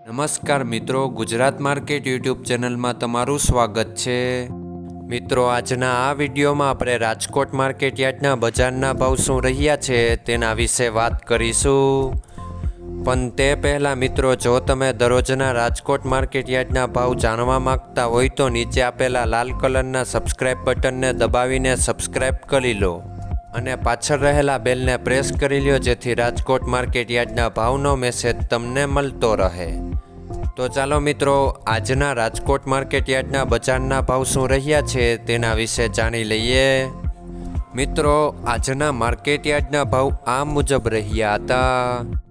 નમસ્કાર મિત્રો, Gujarat market YouTube ચેનલમાં તમારું સ્વાગત છે। મિત્રો, આજના આ વિડીયોમાં આપણે રાજકોટ માર્કેટ યાર્ડના બજારના ભાવ શું રહ્યા છે તેના વિશે વાત કરીશું। પણ તે પહેલાં મિત્રો, જો તમે દરરોજના રાજકોટ માર્કેટ યાર્ડના ભાવ જાણવા માંગતા હોય તો નીચે આપેલા લાલ કલરના સબસ્ક્રાઇબ બટનને દબાવીને સબસ્ક્રાઇબ કરી લો અને પાછળ રહેલા બેલને પ્રેસ કરી લ્યો, જેથી રાજકોટ માર્કેટ યાર્ડના ભાવનો મેસેજ તમને મળતો રહે। તો ચાલો મિત્રો, આજના રાજકોટ માર્કેટ યાર્ડના બજારના ભાવ શું રહ્યા છે તેના વિશે જાણી લઈએ। મિત્રો, આજના માર્કેટ યાર્ડના ભાવ આ મુજબ રહ્યા હતા।